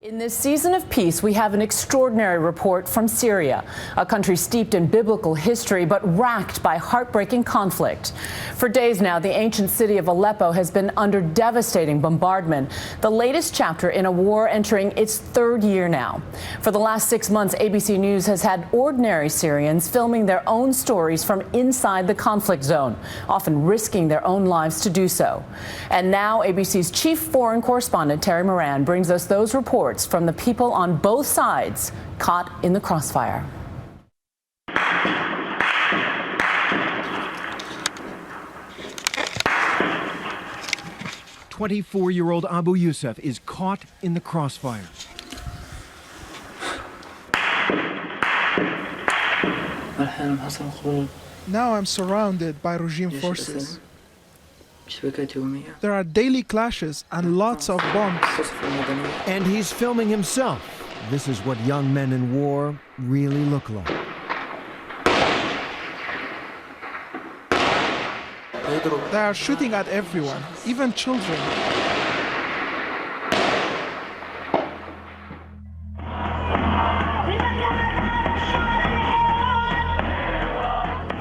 In this season of peace, we have an extraordinary report from Syria, a country steeped in biblical history but racked by heartbreaking conflict. For days now, the ancient city of Aleppo has been under devastating bombardment, the latest chapter in a war entering its third year now. For the last 6 months, ABC News has had ordinary Syrians filming their own stories from inside the conflict zone, often risking their own lives to do so. And now ABC's chief foreign correspondent, Terry Moran, brings us those reports from the people on both sides caught in the crossfire. 24-year-old Abu Yusuf is caught in the crossfire. Now I'm surrounded by regime forces. There are daily clashes and lots of bombs. And he's filming himself. This is what young men in war really look like. They are shooting at everyone, even children.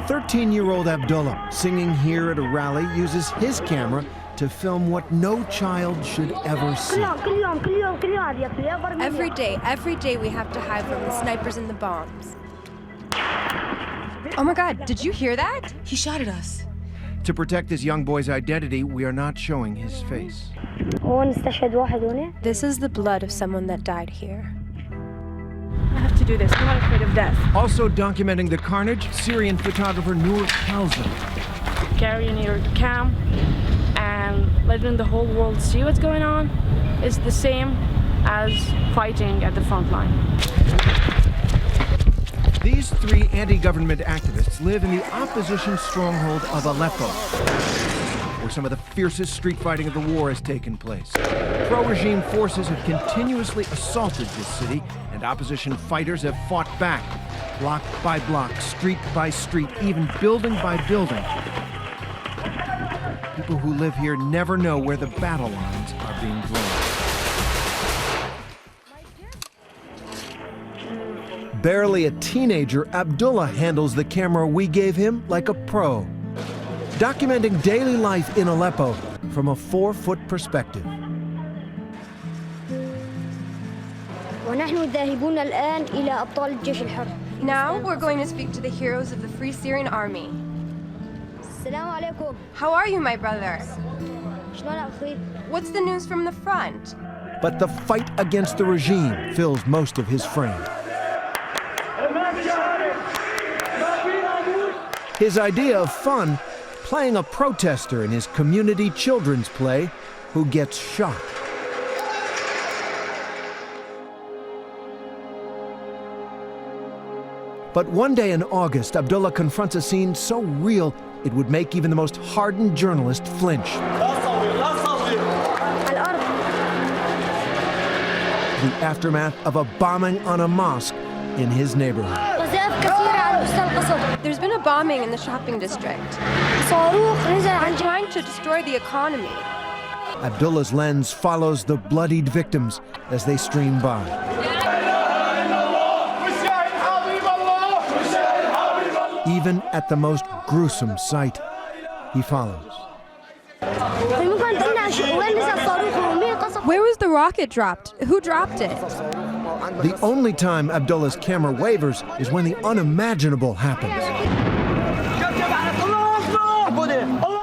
13-year-old Abdullah, singing here at a rally, uses his camera to film what no child should ever see. Every day we have to hide from the snipers and the bombs. Oh my God, did you hear that? He shot at us. To protect this young boy's identity, we are not showing his face. This is the blood of someone that died here. I have to do this. I'm not afraid of death. Also documenting the carnage, Syrian photographer Noor tells them. Carrying your cam and letting the whole world see what's going on is the same as fighting at the front line. These three anti-government activists live in the opposition stronghold of Aleppo, where some of the fiercest street fighting of the war has taken place. Pro-regime forces have continuously assaulted this city, and opposition fighters have fought back, block by block, street by street, even building by building. People who live here never know where the battle lines are being drawn. Barely a teenager, Abdullah handles the camera we gave him like a pro, documenting daily life in Aleppo from a 4-foot perspective. Now we're going to speak to the heroes of the Free Syrian Army. How are you, my brother? What's the news from the front? But the fight against the regime fills most of his frame. His idea of fun, playing a protester in his community children's play who gets shot. But one day in August, Abdullah confronts a scene so real it would make even the most hardened journalist flinch. The aftermath of a bombing on a mosque in his neighborhood. There's been a bombing in the shopping district. They're trying to destroy the economy. Abdullah's lens follows the bloodied victims as they stream by. Even at the most gruesome sight, he follows. Where was the rocket dropped? Who dropped it? The only time Abdullah's camera wavers is when the unimaginable happens.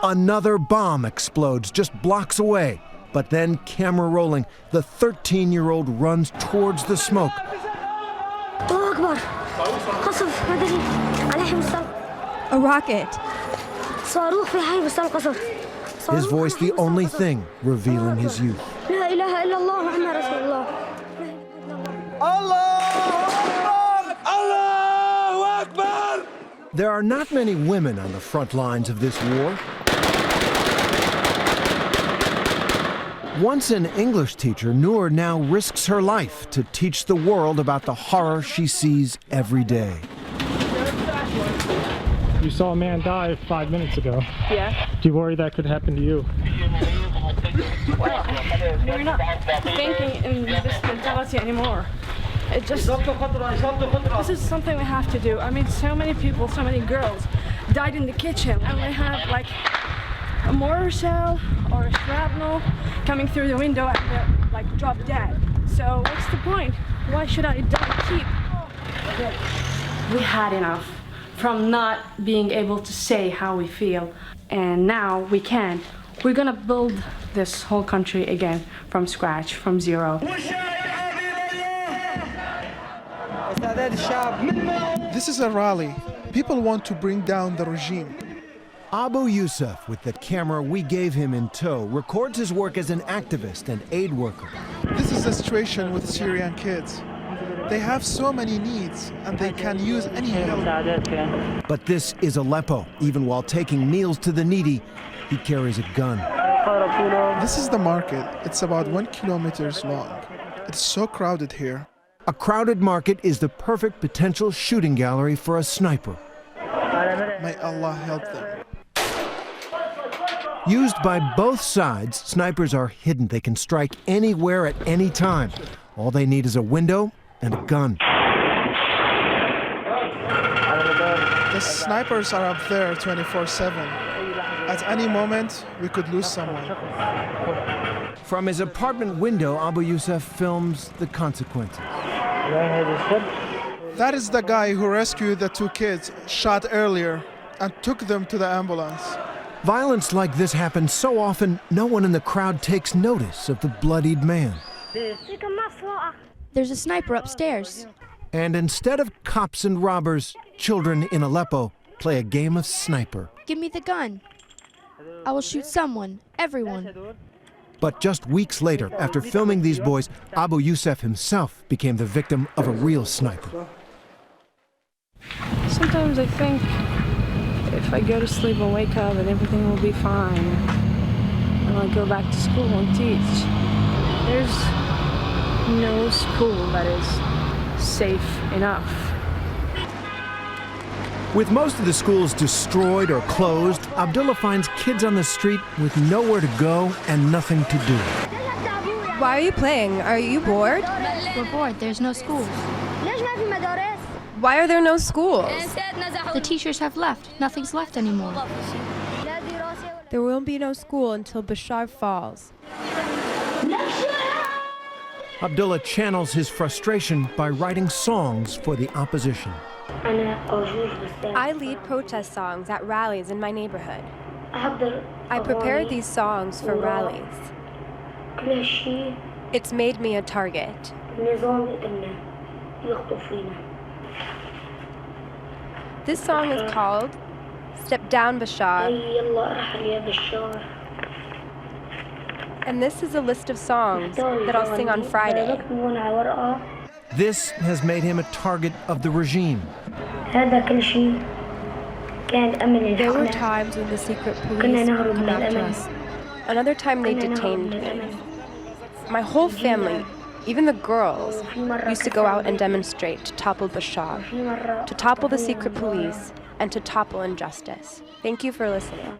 Another bomb explodes just blocks away, but then, camera rolling, the 13-year-old runs towards the smoke. A rocket. His voice the only thing revealing his youth. There are not many women on the front lines of this war. Once an English teacher, Noor now risks her life to teach the world about the horror she sees every day. You saw a man die 5 minutes ago. Yeah. Do you worry that could happen to you? Well, we're not thinking in this mentality anymore. It just, this is something we have to do. I mean, so many people, so many girls died in the kitchen, and we had like a mortar shell or a shrapnel coming through the window, and they're like drop dead. So what's the point? Why should I die cheap? We had enough from not being able to say how we feel, and now we can. We're gonna build this whole country again from scratch, from zero. This is a rally. People want to bring down the regime. Abu Yusuf, with the camera we gave him in tow, records his work as an activist and aid worker. This is the situation with Syrian kids. They have so many needs, and they can use any help. But this is Aleppo. Even while taking meals to the needy, he carries a gun. This is the market. It's about 1 kilometer long. It's so crowded here. A crowded market is the perfect potential shooting gallery for a sniper. May Allah help them. Used by both sides, snipers are hidden. They can strike anywhere at any time. All they need is a window and a gun. The snipers are up there 24/7. At any moment, we could lose someone. From his apartment window, Abu Yusuf films the consequences. That is the guy who rescued the 2 kids shot earlier and took them to the ambulance. Violence like this happens so often, no one in the crowd takes notice of the bloodied man. There's a sniper upstairs. And instead of cops and robbers, children in Aleppo play a game of sniper. Give me the gun. I will shoot someone, everyone. But just weeks later, after filming these boys, Abu Yusuf himself became the victim of a real sniper. Sometimes I think if I go to sleep and wake up and everything will be fine, and I'll go back to school and teach. There's no school that is safe enough. With most of the schools destroyed or closed, Abdullah finds kids on the street with nowhere to go and nothing to do. Why are you playing? Are you bored? We're bored. There's no schools. Why are there no schools? The teachers have left. Nothing's left anymore. There will be no school until Bashar falls. Abdullah channels his frustration by writing songs for the opposition. I lead protest songs at rallies in my neighborhood. I prepared these songs for rallies. It's made me a target. This song is called Step Down Bashar. And this is a list of songs that I'll sing on Friday. This has made him a target of the regime. There were times when the secret police would come after us. Another time they detained me. My whole family, even the girls, used to go out and demonstrate to topple Bashar, to topple the secret police, and to topple injustice. Thank you for listening.